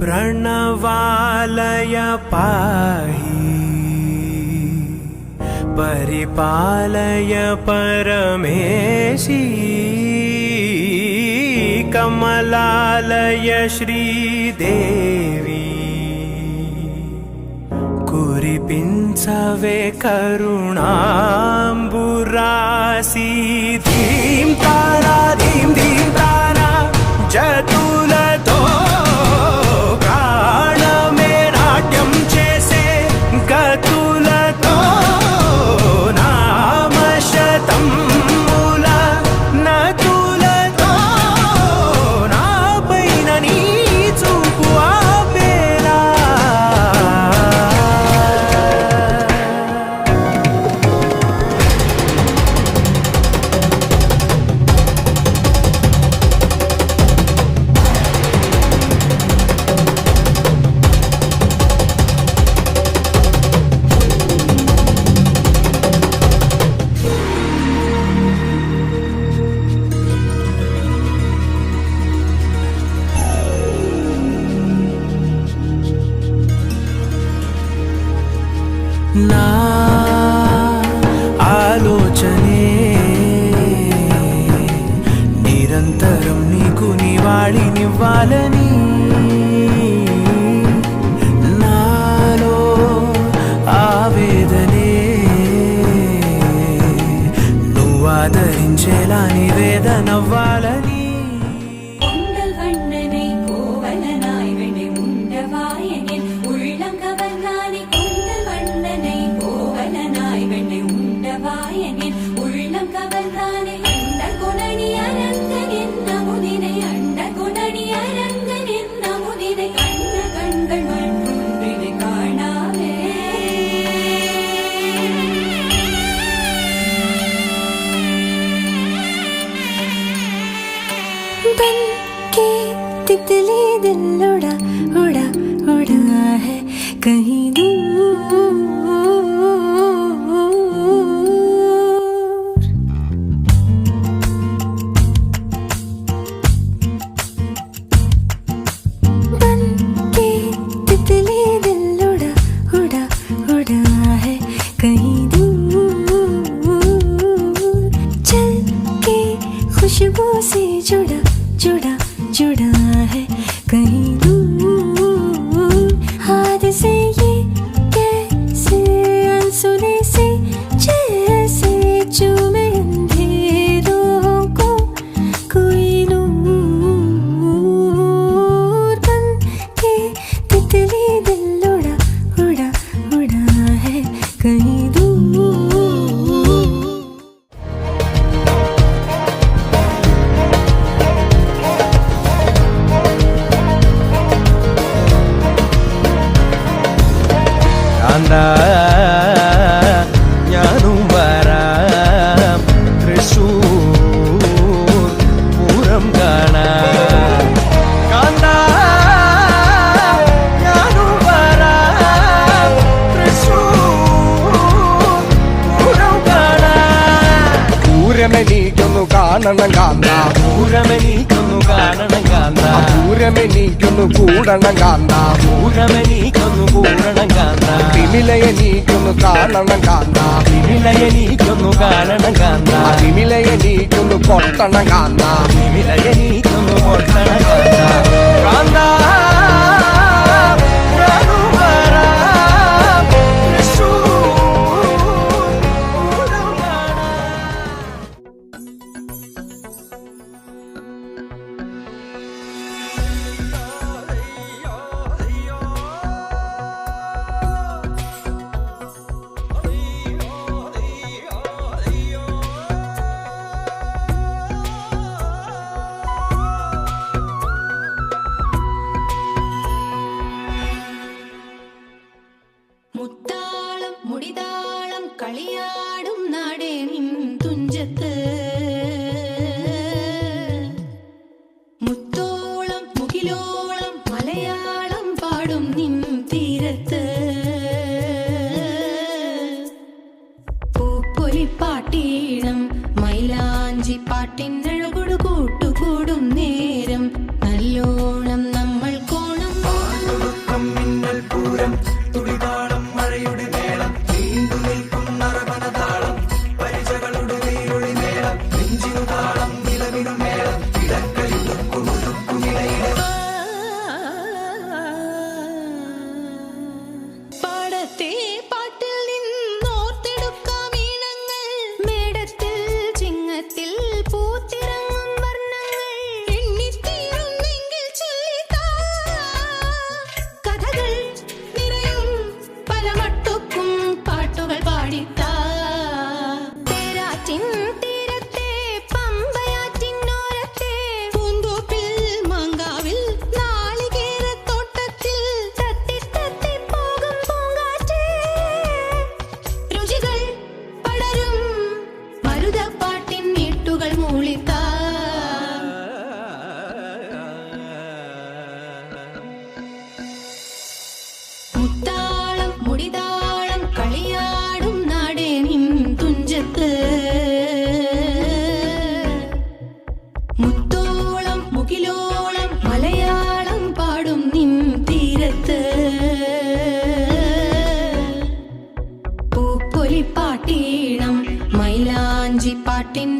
प्रणवालय पाहि परिपालय परमेशी कमलालय श्रीदेवी कुरिपिंचवे करुणांबुरासी धीं तारा जतुलतो प्राणमे नाट्यं चेसे गतुलतो नामशतं मूल नतुलतो नापैन नी चूपु आपेला నా ఆలోచనే నిరంతరం నీకు నివాళినివ్వాలని నాలో ఆవేదనే నువ్వు ఆదరించేలా నివేదనవ్వాలని बन के तितली दिल उड़ा उड़ा उड़ा है कहीं दूर। बन के तितली दिल उड़ा उड़ा उड़ा है कहीं दूर। चल के खुशबू से जुड़ा जुड़ा जुड़ा है कहीं दूर। हाथ से ये कैसे अनसुने से जैसे चूमे अंधेरों को कोई नूर। बन के तितली दिल उड़ा उड़ा उड़ा है कहीं दूर। ഞാനും വരാം തൃശൂർ പൂരം കാണാൻ കാന്താ ഞാനും വരാം തൃശൂർ പൂരം കാണാൻ പൂരമെനിക്കൊന്നു കാണണം കാന്ത പൂരമെനിക്കൊന്നു കാണണം കാന്ത പൂരമെനിക്കൊന്നു കൂടണം കാന്ത പൂരമെനിക്കൊന്നു കൂടണം കാന്ത തിമിലയെനിക്കൊന്നു കാണണം കാന്ത തിമിലയെനിക്കൊന്നു കാണണം കാന്ത തിമിലയെനിക്കൊന്നു കൊട്ടണം കാന്ത തിമിലയെനിക്കൊന്നു കൊട്ടണം കാന്ത കാന്ത ഞാനും വരാം തൃശൂർ പൂരം കാണാൻ. മുത്താളം മുടിതാളം കളിയാടും നാടേ നിൻ തുഞ്ചത്ത് മുത്തോളം മുകിലോളം മലയാളം പാടും നിൻ തീരത്ത് പൂപ്പൊലിപ്പാട്ടീണം മൈലാഞ്ചി പാട്ടിനഴകൊടു കൂട്ടുകൂടും നേരം നല്ലോണം നമ്മൾ കോണം പാടത്തെ പാട്ടിൽ നിന്നോർത്തെടുക്കാം ഈണങ്ങൾ മേടത്തിൽ ചിങ്ങത്തിൽ പൂത്തിറങ്ങും വർണ്ണങ്ങൾ എണ്ണിത്തീരുന്നെങ്കിൽ ചൊല്ലിത്താ കഥകൾ നിറയും പല മട്ടുക്കും പാട്ടുകൾ പാടിത്താ തേരാറ്റിൻ തീരത്തെ പമ്പയാറ്റിനോരത്തെ പൂന്തോപ്പിൽ മാങ്കാവിൽ നാളികേരത്തോട്ടത്തിൽ തത്തി തത്തി പോകും പൂങ്കാറ്റേ രുചികൾ പടരും മരുതപ്പാട്ടിൻ നീട്ടുകൾ മൂളിത്താ മുത്താളം മുടിതാളം കളിയാടും നാടേ നിൻ തുഞ്ചത്ത് മുത്തോളം മുകിലോളം മലയാളം പാടും നിൻ തീരത്ത് പൂപ്പൊലിപ്പാട്ടീണം മൈലാഞ്ചി പാട്ടിൻ